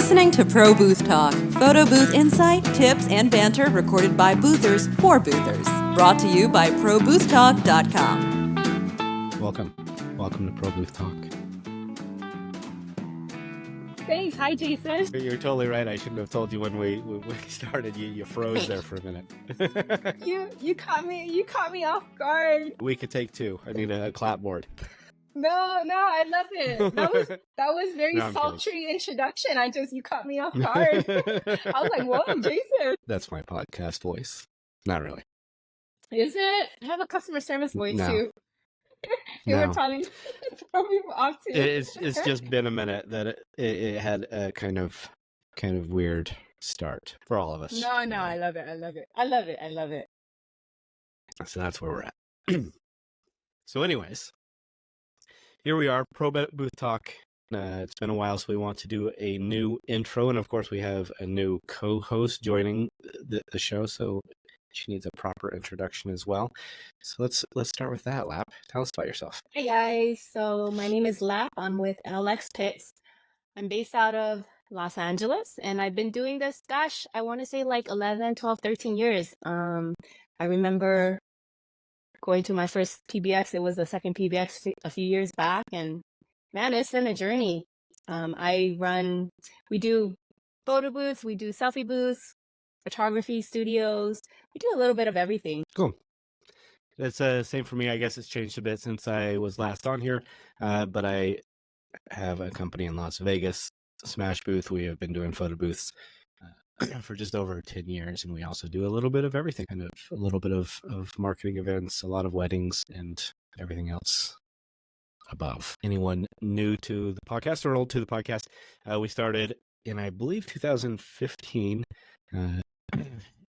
listening to Pro Booth Talk, photo booth insight, tips, and banter recorded by boothers for boothers. Brought to you by ProBoothTalk.com. Welcome to Pro Booth Talk. Thanks. Hi, Jason. You're totally right. I shouldn't have told you when we started. You froze there for a minute. You caught me off guard. We could take two. I need a clapboard. No, I love it. That was very No, I'm sultry introduction. You caught me off guard. I was like, whoa, Jason. That's my podcast voice. Not really. Is it? I have a customer service voice No. too. You No. were probably throw people off too. It's just been a minute that it had a kind of weird start for all of us. No, I love it. So that's where we're at. So anyways, here we are, Pro Booth Talk. It's been a while, so we want to do a new intro. And of course, we have a new co-host joining the show, so she needs a proper introduction as well. So let's start with that, Lap. Tell us about yourself. Hey guys, so my name is Lap. I'm with LX Pits. I'm based out of Los Angeles, and I've been doing this, gosh, I want to say like 11, 12, 13 years. I remember going to my first PBX. It was the second PBX a few years back, and man, it's been a journey. We do photo booths, we do selfie booths, photography studios. We do a little bit of everything. Cool. That's same for me. I guess it's changed a bit since I was last on here, but I have a company in Las Vegas, Smash Booth. We have been doing photo booths for just over 10 years, and we also do a little bit of everything, kind of a little bit of marketing events, a lot of weddings, and everything else above. Anyone new to the podcast or old to the podcast, we started in, I believe, 2015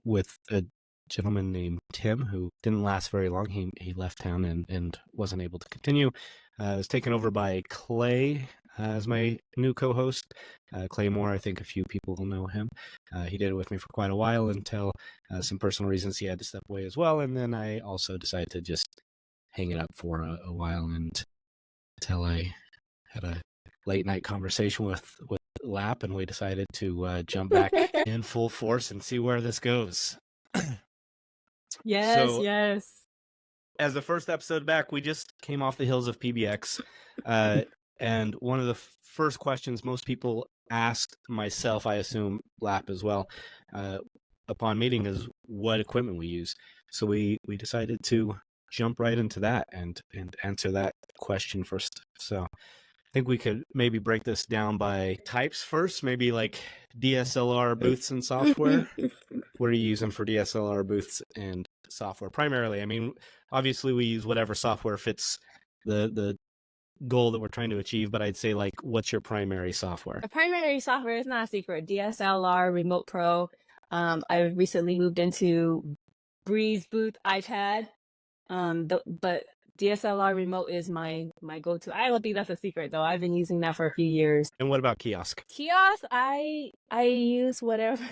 with a gentleman named Tim, who didn't last very long. He left town and wasn't able to continue. It was taken over by Clay as my new co-host. Clay Moore, I think a few people will know him. He did it with me for quite a while until some personal reasons he had to step away as well. And then I also decided to just hang it up for a while until I had a late night conversation with Lap, and we decided to jump back in full force and see where this goes. Yes. As the first episode back, we just came off the hills of PBX. And one of the first questions most people asked, myself, I assume Lap as well, upon meeting is what equipment we use. So we decided to jump right into that and answer that question first. So I think we could maybe break this down by types first, maybe like DSLR booths and software. What are you using for DSLR booths and software? Primarily, I mean, obviously we use whatever software fits the goal that we're trying to achieve, but I'd say, like, what's your primary software? The primary software is not a secret. DSLR, Remote Pro. I recently moved into Breeze Booth iPad. But DSLR Remote is my go-to. I don't think that's a secret though. I've been using that for a few years. And what about kiosk? Kiosk, I use whatever.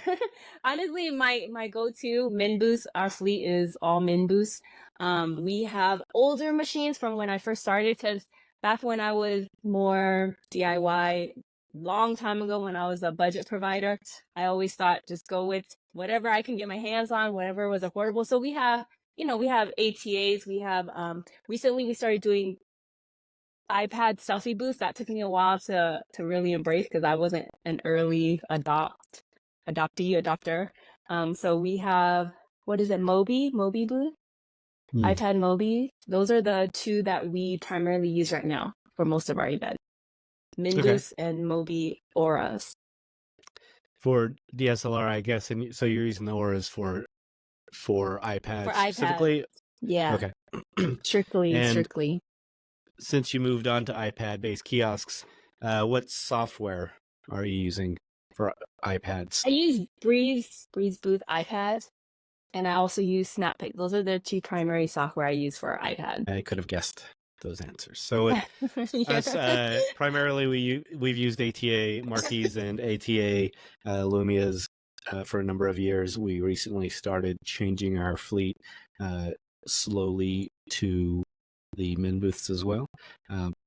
Honestly, my go-to Min booths, our fleet is all Min booths. We have older machines from when I first started, because back when I was more DIY, long time ago when I was a budget provider, I always thought just go with whatever I can get my hands on, whatever was affordable. So we have ATAs. We have, recently we started doing iPad selfie booths. That took me a while to really embrace, because I wasn't an early adopter. So we have, what is it? Mobi booth? iPad Mobi. Those are the two that we primarily use right now for most of our events. Mindus and Mobi Auras. For DSLR, I guess, and so you're using the Auras for iPads specifically? Yeah. Okay. Strictly. Since you moved on to iPad-based kiosks, what software are you using for iPads? I use Breeze Booth iPad, and I also use SnapPic. Those are the two primary software I use for iPad. I could have guessed those answers. So us, primarily we've used ATA Marquees and ATA Lumias for a number of years. We recently started changing our fleet slowly to the Min booths as well,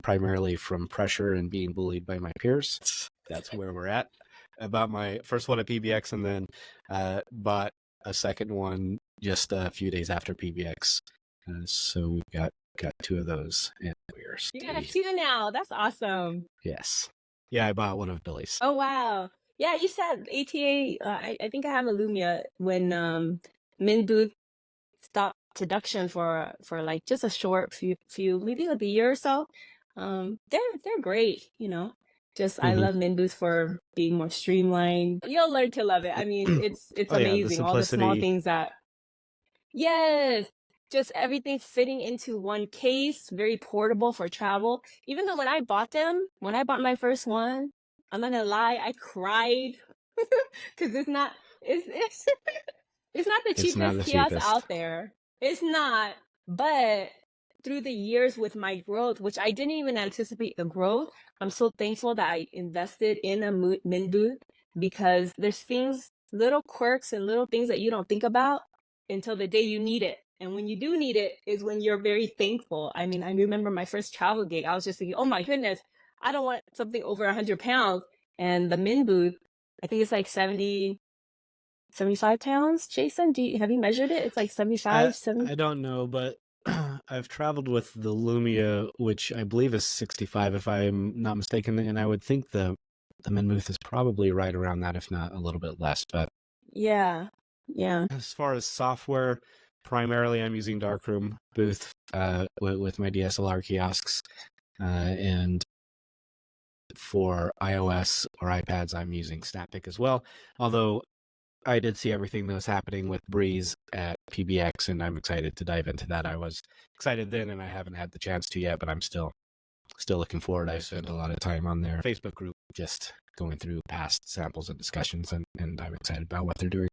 primarily from pressure and being bullied by my peers. That's where we're at. I bought my first one at PBX and then bought a second one just a few days after PBX. So we got two of those, and we're You got stay. 2 now. That's awesome. Yes, yeah, I bought one of Billy's. Oh wow. Yeah, you said ATA. I think I have a Lumia when Min Booth stopped production for like just a short few maybe like a year or so. They're great. Just I Mhm. love Min Booth for being more streamlined. You'll learn to love it. I mean, it's Oh yeah, the amazing. All the small simplicity. things that yes, just everything fitting into one case, very portable for travel. Even though when I bought my first one, I'm not gonna lie, I cried because it's it's not the It's not cheapest the kiosk cheapest. out there. It's not, but through the years with my growth, which I didn't even anticipate the growth, I'm so thankful that I invested in a Min booth because there's things, little quirks and little things that you don't think about until the day you need it. And when you do need it is when you're very thankful. I mean, I remember my first travel gig. I was just thinking, oh my goodness, I don't want something over 100 pounds. And the Min booth, I think it's like 75 pounds. Jason, have you measured it? It's like 75, 70. I don't know, but I've traveled with the Lumia, which I believe is 65, if I'm not mistaken, and I would think the Minbooth is probably right around that, if not a little bit less. But Yeah. Yeah. as far as software, primarily I'm using Darkroom Booth with my DSLR kiosks, and for iOS or iPads, I'm using Snappic as well. Although I did see everything that was happening with Breeze at PBX, and I'm excited to dive into that. I was excited then, and I haven't had the chance to yet, but I'm still looking forward. I spent a lot of time on their Facebook group just going through past samples and discussions, and I'm excited about what they're doing.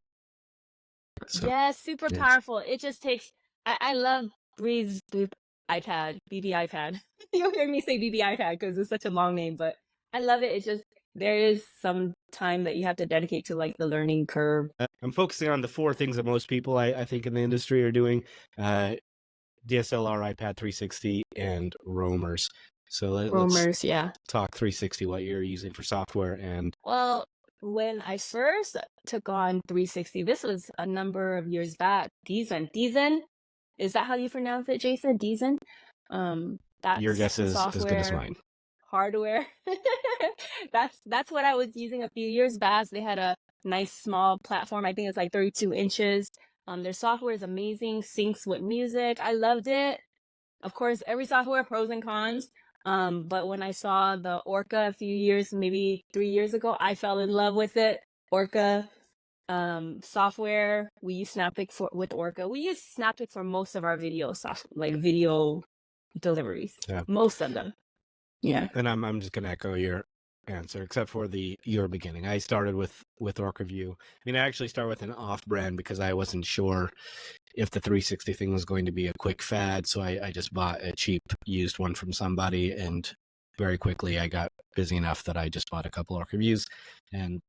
So, Yeah, super yes. powerful. It just takes. I love Breeze Boop iPad, BB iPad. You'll hear me say BB iPad because it's such a long name, but I love it. It's just there is some time that you have to dedicate to like the learning curve. I'm focusing on the four things that most people I think in the industry are doing: DSLR, iPad 360, and roamers. So let's Roamers, yeah. talk 360, what you're using for software. And Well, when I first took on 360, this was a number of years back. Dizen, is that how you pronounce it, Jason? Dizen. your That's guess is as good as software, mine. hardware. That's what I was using a few years back. They had a nice small platform. I think it's like 32 inches. Their software is amazing, syncs with music. I loved it. Of course, every software pros and cons. But when I saw the Orca a few years, maybe 3 years ago, I fell in love with it. Orca software. We use Snappic with Orca. We use Snappic for most of our video like video deliveries. Yeah. Most of them. Yeah. And I'm just gonna echo your answer, except for your beginning. I started with OrcaView. I mean, I actually started with an off-brand because I wasn't sure if the 360 thing was going to be a quick fad, so I just bought a cheap used one from somebody, and very quickly I got busy enough that I just bought a couple OrcaViews, and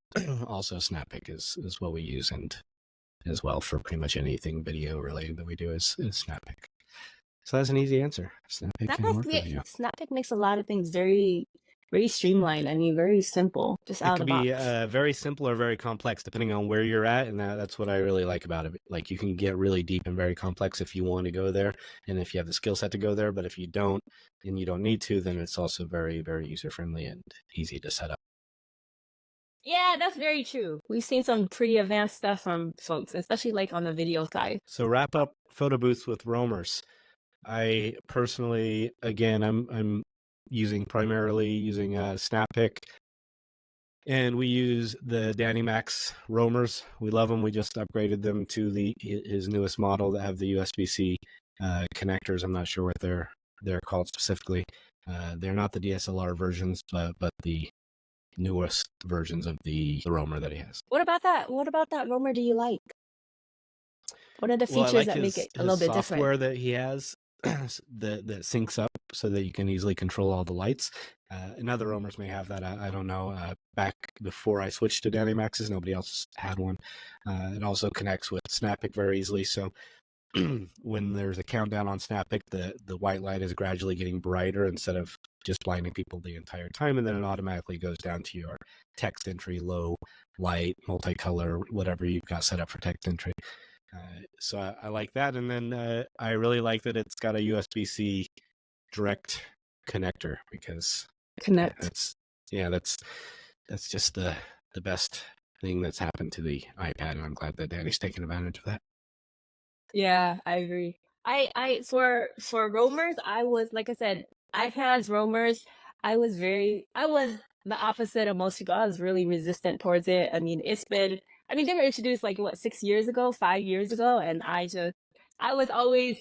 also Snappic is what we use, and as well for pretty much anything video related that we do is Snappic. So that's an easy answer. Snappic and OrcaView. Snappic makes a lot of things very, very streamlined. I mean, very simple, just out of the box. It could be very simple or very complex, depending on where you're at, and that's what I really like about it. Like, you can get really deep and very complex if you want to go there, and if you have the skill set to go there. But if you don't, and you don't need to, then it's also very, very user-friendly and easy to set up. Yeah, that's very true. We've seen some pretty advanced stuff from folks, especially like on the video side. So wrap up photo booths with roamers. I personally, again, I'm primarily using Snappic, and we use the Danny Max roamers. We love them. We just upgraded them to his newest model that have the USB-C connectors. I'm not sure what they're called specifically. They're not the DSLR versions, but the newest versions of the roamer that he has. What about that roamer do you like? What are the features that make it a little bit different? Software that he has that syncs up so that you can easily control all the lights. And other roamers may have that. I don't know. Back before I switched to Danny Max's, nobody else had one. It also connects with Snappic very easily. So when there's a countdown on Snappic, the white light is gradually getting brighter instead of just blinding people the entire time, and then it automatically goes down to your text entry, low, light, multicolor, whatever you've got set up for text entry. So I like that, and then I really like that it's got a USB-C direct connector, because Connect. that's just the best thing that's happened to the iPad, and I'm glad that Danny's taking advantage of that. Yeah, I agree. I for roamers, I was, like I said, iPads, roamers, I was the opposite of most people. I was really resistant towards it. I mean, they were introduced like what, 6 years ago, 5 years ago, and I was always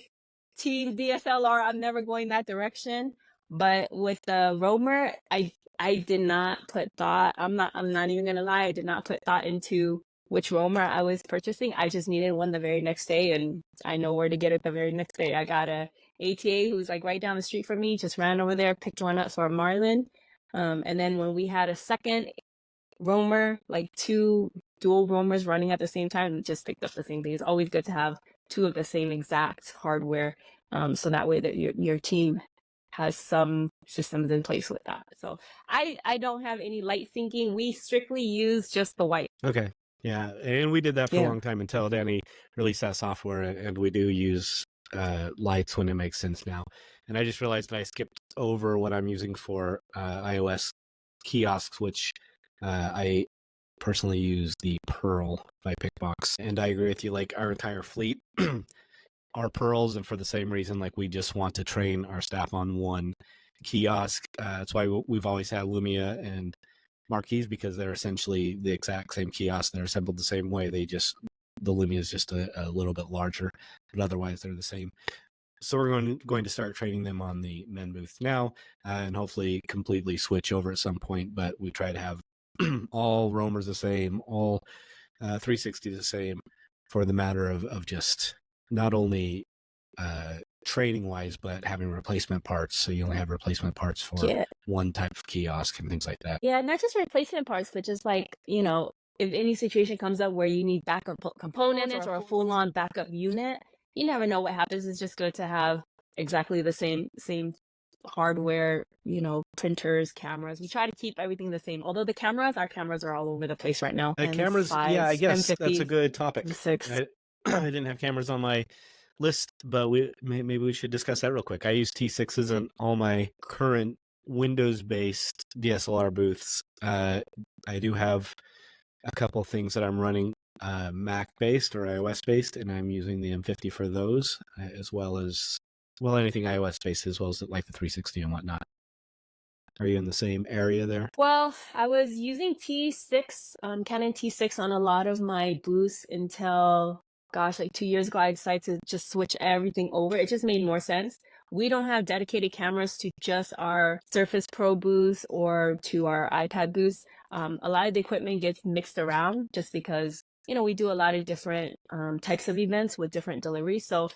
team DSLR. I'm never going that direction. But with the roamer, I did not put thought. I'm not even gonna lie. I did not put thought into which roamer I was purchasing. I just needed one the very next day, and I know where to get it the very next day. I got a ATA who's like right down the street from me, just ran over there, picked one up for Marlin. And then when we had a second roamer, like two dual roamers running at the same time, just picked up the same thing. It's always good to have two of the same exact hardware, so that way that your team has some systems in place with that. So I don't have any light syncing. We strictly use just the white. Okay. Yeah, and we did that for a Yeah. long time until Danny released that software, and we do use lights when it makes sense now. And I just realized that I skipped over what I'm using for iOS kiosks, which I personally use the Pearl by Pickbox. And I agree with you, like our entire fleet are Pearls, and for the same reason, like we just want to train our staff on one kiosk. That's why we've always had Lumia and Marquees, because they're essentially the exact same kiosk. They're assembled the same way. The Lumia is just a little bit larger, but otherwise they're the same. So we're going to start training them on the Men booth now, and hopefully completely switch over at some point. But we try to have all roamers the same, all 360 the same, for the matter of just not only training wise, but having replacement parts. So you only have replacement parts for Yeah. one type of kiosk and things like that. Yeah, not just replacement parts, but just like, if any situation comes up where you need backup components or a full-on backup unit, you never know what happens. It's just good to have exactly the same hardware, printers, cameras. We try to keep everything the same. Although our cameras are all over the place right now. Cameras, M5s, yeah, I guess M50s, that's a good topic. M6. I didn't have cameras on my list, but maybe we should discuss that real quick. I use T6s in all my current Windows-based DSLR booths. I do have a couple things that I'm running Mac-based or iOS-based, and I'm using the M50 for those, as well as anything iOS-based, as well as like the 360 and whatnot. Are you in the same area there? Well, I was using T6, Canon T6 on a lot of my booths until, gosh, like 2 years ago, I decided to just switch everything over. It just made more sense. We don't have dedicated cameras to just our Surface Pro booths or to our iPad booths. A lot of the equipment gets mixed around just because, we do a lot of different types of events with different deliveries. So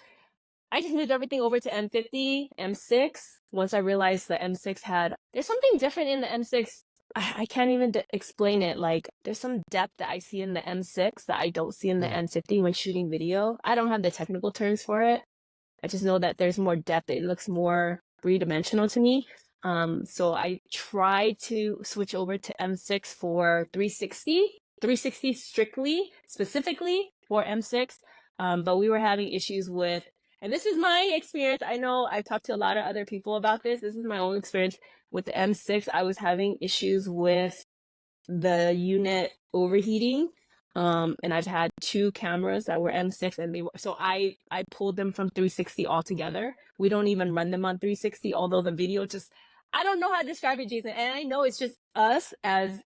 I just moved everything over to M50, M6. Once I realized the M6 there's something different in the M6. I can't even explain it. Like, there's some depth that I see in the M6 that I don't see in the M50 when shooting video. I don't have the technical terms for it. I just know that there's more depth. It looks more three-dimensional to me. So I tried to switch over to M6 for 360 specifically for M6. But we were having issues with, and this is my experience. I know I've talked to a lot of other people about this. This is my own experience with the M6. I was having issues with the unit overheating. And I've had two cameras that were M6, and so I pulled them from 360 altogether. We don't even run them on 360, although the video I don't know how to describe it, Jason. And I know it's just us as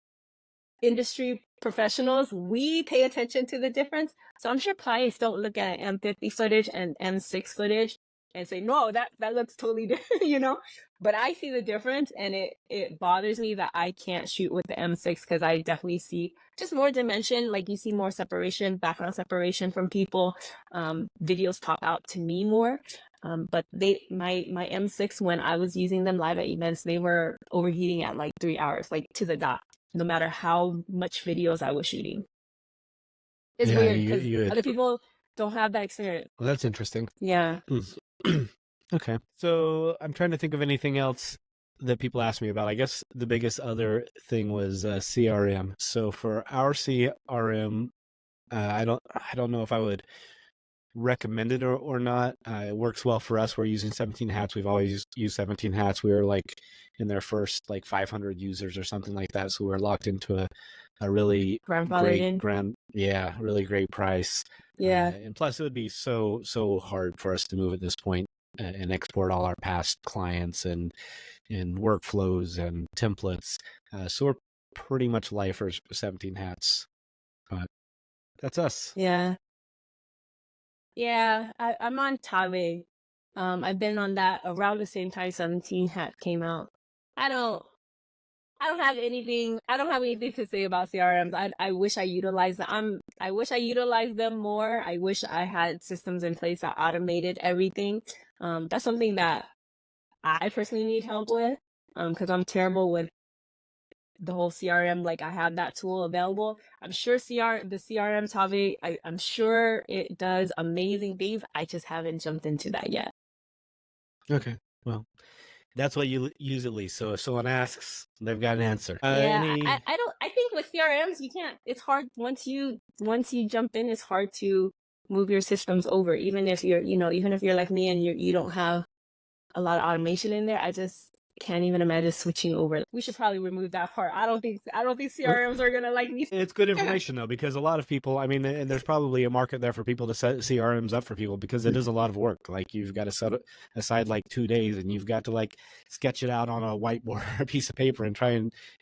industry professionals, we pay attention to the difference. So I'm sure clients don't look at M50 footage and M6 footage and say, no, that looks totally different, But I see the difference, and it bothers me that I can't shoot with the M6 because I definitely see just more dimension. Like, you see more separation, background separation from people. Videos pop out to me more. But my M6, when I was using them live at events, they were overheating at like 3 hours, like to the dot, no matter how much videos I was shooting. It's weird because other people don't have that experience. Well, that's interesting. Yeah. Okay. So I'm trying to think of anything else that people ask me about. I guess the biggest other thing was CRM. So for our CRM, I don't know if I would recommend it or not. It works well for us. We're using 17 Hats. We've always used 17 Hats. We were like in their first like 500 users or something like that. So we're locked into a really Grandfathered great in. really great price. Yeah. And plus it would be so hard for us to move at this point and export all our past clients and workflows and templates. So we're pretty much lifers for 17 Hats. But that's us. Yeah. Yeah. I'm on Tave. I've been on that around the same time 17 Hat came out. I don't have anything. I don't have anything to say about CRMs. I wish I utilized them. I wish I utilized them more. I wish I had systems in place that automated everything. That's something that I personally need help with. Because I'm terrible with the whole CRM. Like I have that tool available. I'm sure the CRM Tave. I'm sure it does amazing things. I just haven't jumped into that yet. Okay. Well, that's what you use at least. So if someone asks, they've got an answer. Yeah, Any... I don't. I think with CRMs, you can't. It's hard once you jump in. It's hard to move your systems over, even if you're even if you're like me and you don't have a lot of automation in there. I just can't even imagine switching over. We should probably remove that part. I don't think CRMs are gonna like me. It's good information though, because a lot of people, I mean, and there's probably a market there for people to set CRMs up for people, because it is a lot of work. Like you've got to set aside like 2 days, and you've got to like sketch it out on a whiteboard or a piece of paper and try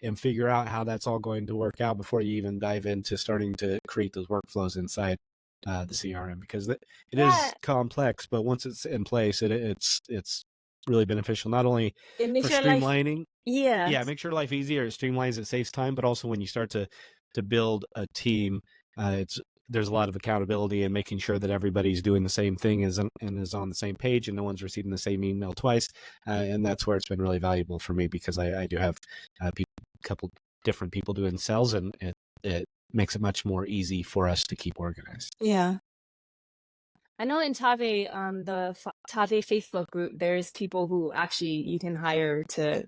and figure out how that's all going to work out before you even dive into starting to create those workflows inside the CRM, because it is complex, but once it's in place, it's really beneficial. Not only for streamlining, make sure life easier. It streamlines, it saves time, but also when you start to build a team, there's a lot of accountability and making sure that everybody's doing the same thing and is on the same page, and no one's receiving the same email twice. And that's where it's been really valuable for me, because I do have a couple different people doing sales, and it makes it much more easy for us to keep organized. Yeah. I know in Tave, the Tave Facebook group, there's people who actually you can hire to,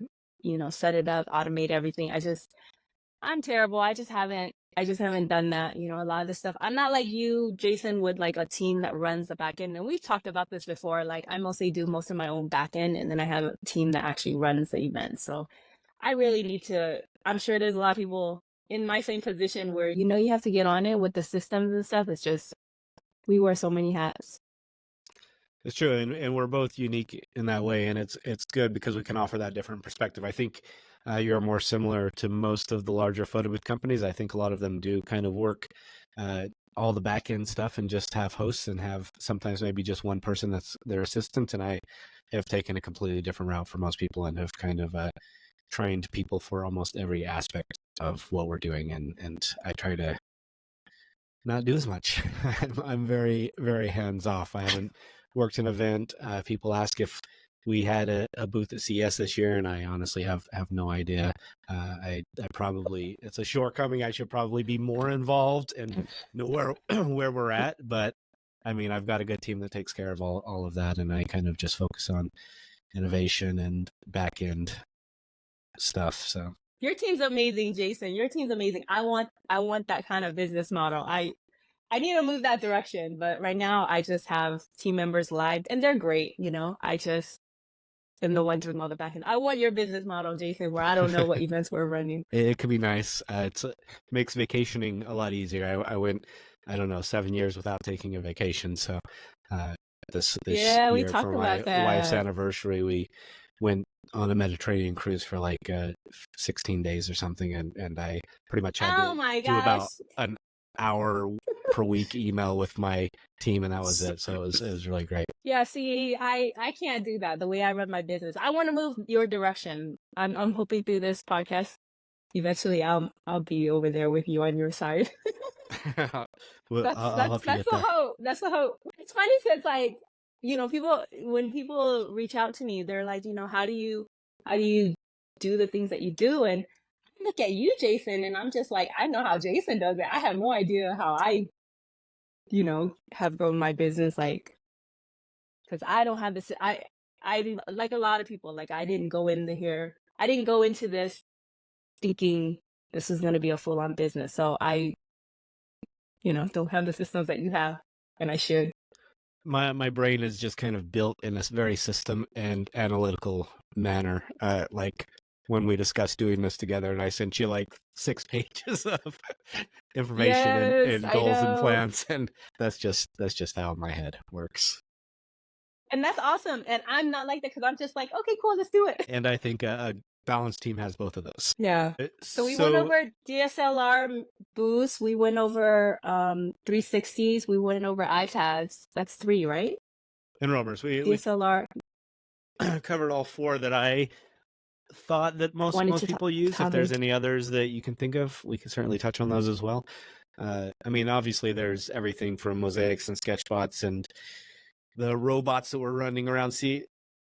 set it up, automate everything. I'm terrible. I just haven't done that. A lot of the stuff. I'm not like you, Jason, with like a team that runs the back end. And we've talked about this before. Like I mostly do most of my own back end, and then I have a team that actually runs the event. So I really need to. I'm sure there's a lot of people in my same position where you have to get on it with the systems and stuff. It's just we wear so many hats. It's true, and we're both unique in that way, and it's good because we can offer that different perspective. I think you're more similar to most of the larger photo booth companies. I think a lot of them do kind of work all the back end stuff and just have hosts and have sometimes maybe just one person that's their assistant. And I have taken a completely different route for most people and have kind of trained people for almost every aspect of what we're doing, and I try to not do as much. I'm very, very hands off. I haven't worked an event. People ask if we had a booth at CES this year, and I honestly have no idea. I probably, it's a shortcoming. I should probably be more involved and know where we're at. But I mean, I've got a good team that takes care of all of that, and I kind of just focus on innovation and back end stuff. So your team's amazing, Jason. Your team's amazing. I want that kind of business model. I need to move that direction, but right now I just have team members live, and they're great. I just am the one doing all the back end. I want your business model, Jason, where I don't know what events we're running. It could be nice. It makes vacationing a lot easier. I went, I don't know, 7 years without taking a vacation. So this year we talked for my wife's anniversary, we went on a Mediterranean cruise for like 16 days or something, and I pretty much had to do about an hour per week email with my team, and that was it. So it was really great. Yeah, see, I can't do that the way I run my business. I want to move your direction. I'm hoping through this podcast, eventually I'll be over there with you on your side. Well, that's the hope. That's the hope. It's funny because like, when people reach out to me, they're like, how do you do the things that you do? And I look at you, Jason, and I'm just like, I know how Jason does it. I have no idea how I, have grown my business, like, because I don't have this. I like a lot of people, like I didn't go into here I didn't go into this thinking this is going to be a full-on business. So I, don't have the systems that you have, and I should. My brain is just kind of built in this very system and analytical manner. Like when we discussed doing this together, and I sent you like 6 pages of information Yes, and I goals and know. plans, and that's just how my head works. And that's awesome. And I'm not like that because I'm just like, okay, cool, let's do it. And I think a balanced team has both of those. Yeah. So we went over DSLR booths. We went over 360s. We went over iPads. That's 3, right? and roamers, we DSLR. covered all 4 that I thought that most people use. If there's any others that you can think of, we can certainly touch on those as well. I mean, obviously, there's everything from mosaics and sketchbots and the robots that were running around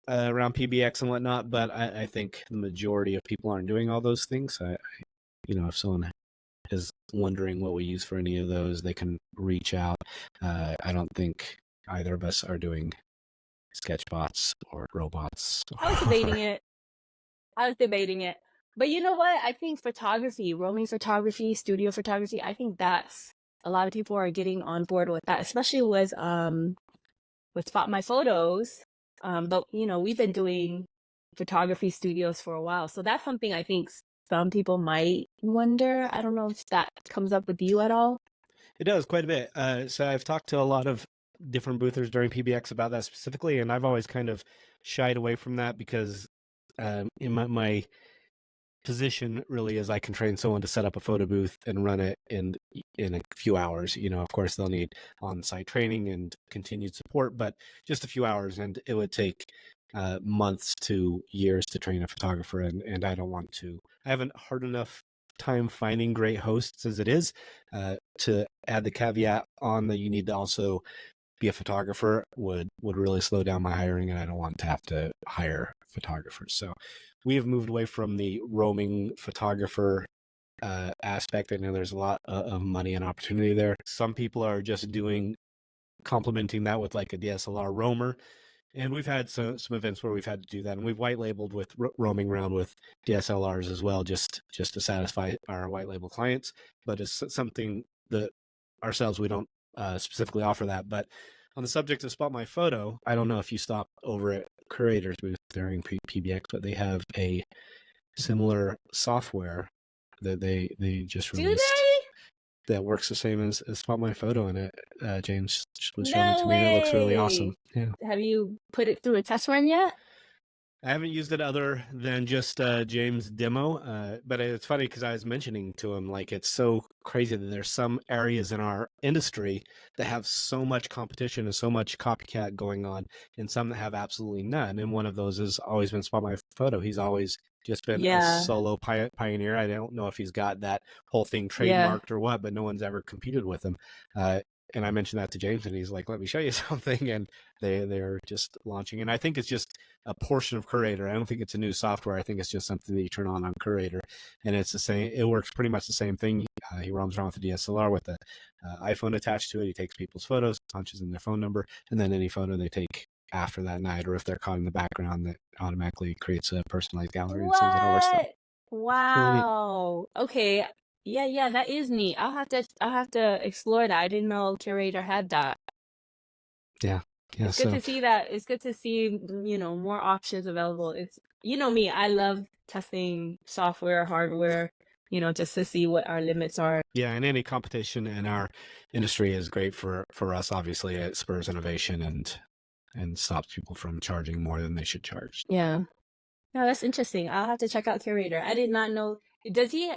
around PBX and whatnot. But I think the majority of people aren't doing all those things. If someone is wondering what we use for any of those, they can reach out. I don't think either of us are doing sketchbots or robots. I was debating it. But you know what? I think photography, roaming photography, studio photography, I think that's a lot of people are getting on board with that, especially with Spot My Photos. But we've been doing photography studios for a while. So that's something I think some people might wonder. I don't know if that comes up with you at all. It does quite a bit. So I've talked to a lot of different boothers during PBX about that specifically, and I've always kind of shied away from that because in my position really is I can train someone to set up a photo booth and run it in a few hours. Of course they'll need on-site training and continued support, but just a few hours, and it would take months to years to train a photographer, and I don't want to. I haven't hard enough time finding great hosts as it is. To add the caveat on that you need to also be a photographer would really slow down my hiring, and I don't want to have to hire photographers. So we have moved away from the roaming photographer aspect. I know there's a lot of money and opportunity there. Some people are just complementing that with like a DSLR roamer. And we've had some events where we've had to do that, and we've white labeled with roaming around with DSLRs as well, just to satisfy our white label clients. But it's something that ourselves, we don't specifically offer that. But on the subject of Spot My Photo, I don't know if you stopped over at Curator's booth during PBX, but they have a similar software that they just released. Do they? That works the same as Spot My Photo, and James was showing it to me, and it looks really awesome. Yeah. Have you put it through a test run yet? I haven't used it other than just James' demo, but it's funny because I was mentioning to him, like, it's so crazy that there's some areas in our industry that have so much competition and so much copycat going on, and some that have absolutely none. And one of those has always been Spot My Photo. He's always just been a solo pioneer. I don't know if he's got that whole thing trademarked or what, but no one's ever competed with him. And I mentioned that to James, and he's like, let me show you something. And they're just launching. And I think it's just a portion of Curator. I don't think it's a new software. I think it's just something that you turn on Curator. And it's the same. It works pretty much the same thing. He roams around with the DSLR with the iPhone attached to it. He takes people's photos, punches in their phone number, and then any photo they take after that night, or if they're caught in the background, that automatically creates a personalized gallery and sends it over. So, wow. Really, okay. Yeah, that is neat. I'll have to explore that. I didn't know Curator had that. Yeah. It's good to see that. It's good to see, more options available. It's, me, I love testing software, hardware, just to see what our limits are. Yeah, and any competition in our industry is great for us. Obviously, it spurs innovation and stops people from charging more than they should charge. Yeah. No, that's interesting. I'll have to check out Curator. I did not know. Does he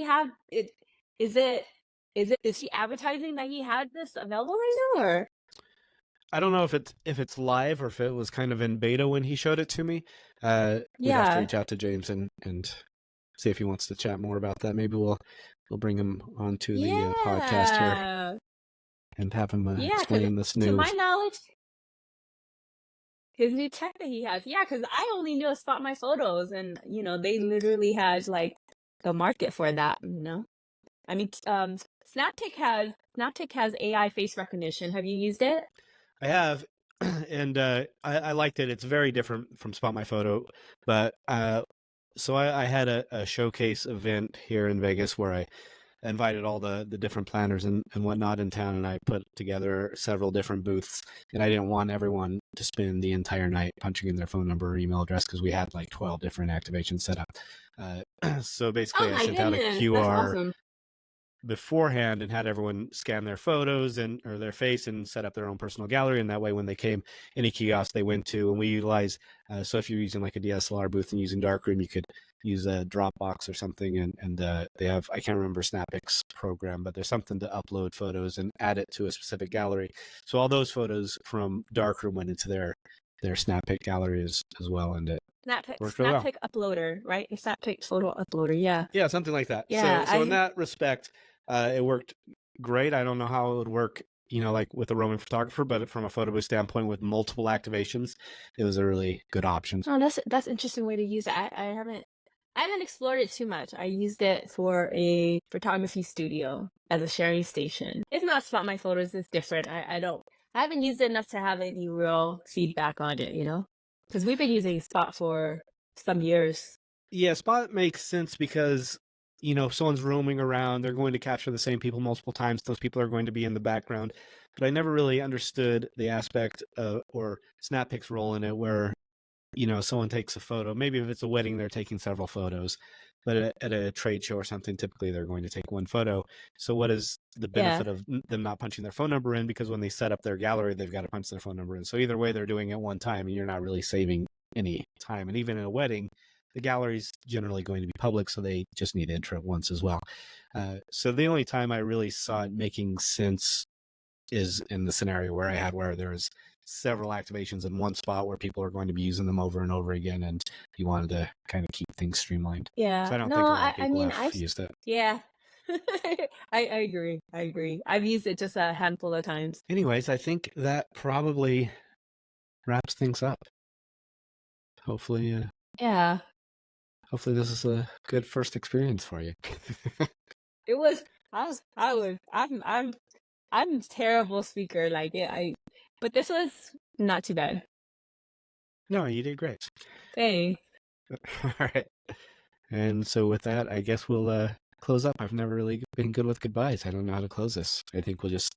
have it? Is he advertising that he had this available right now, or? I don't know if it's live or if it was kind of in beta when he showed it to me. We'd have to reach out to James and see if he wants to chat more about that. Maybe we'll bring him onto the podcast here and have him explain this new. To my knowledge, his new tech that he has, because I only knew Spot My Photos, and they literally had like the market for that. I mean, Snaptic has AI face recognition. Have you used it? I have, and I liked it. It's very different from Spot My Photo, but So I had a showcase event here in Vegas where I invited all the different planners and whatnot in town, and I put together several different booths. And I didn't want everyone to spend the entire night punching in their phone number or email address because we had like 12 different activations set up. So Oh basically, I my sent out a goodness, that's QR awesome. beforehand and had everyone scan their photos and or their face and set up their own personal gallery, and that way when they came, any kiosk they went to, and we utilize so if you're using like a DSLR booth and using darkroom, you could use a Dropbox or something, and they have, I can't remember SnapPix program, but there's something to upload photos and add it to a specific gallery. So all those photos from darkroom went into their SnapPic gallery as well, and it worked really well. Snappic uploader, right? Your Snappic photo uploader, yeah. Yeah, something like that. Yeah, So in that respect, it worked great. I don't know how it would work, like with a roaming photographer, but from a photo booth standpoint with multiple activations, it was a really good option. Oh, that's an interesting way to use it. I haven't explored it too much. I used it for a photography studio as a sharing station. It's not Spot My Photos, it's different. I haven't used it enough to have any real feedback on it, Because we've been using Spot for some years. Yeah, Spot makes sense because if someone's roaming around, they're going to capture the same people multiple times. Those people are going to be in the background. But I never really understood the aspect of, or SnapPic's role in it, where someone takes a photo. Maybe if it's a wedding, they're taking several photos. But at a trade show or something, typically they're going to take one photo. So what is the Yeah. benefit of them not punching their phone number in? Because when they set up their gallery, they've got to punch their phone number in. So either way, they're doing it one time, and you're not really saving any time. And even in a wedding, the gallery's generally going to be public, so they just need to enter it once as well. So the only time I really saw it making sense is in the scenario where there was several activations in one spot where people are going to be using them over and over again, and you wanted to kind of keep things streamlined. Yeah. So I don't No, think a lot of I people mean, have used it. yeah. I agree. I agree. I've used it just a handful of times. Anyways, I think that probably wraps things up. Hopefully, Yeah. hopefully this is a good first experience for you. It was. I'm a terrible speaker. Like but this was not too bad. No, you did great. Hey. All right. And so with that, I guess we'll close up. I've never really been good with goodbyes. I don't know how to close this. I think we'll just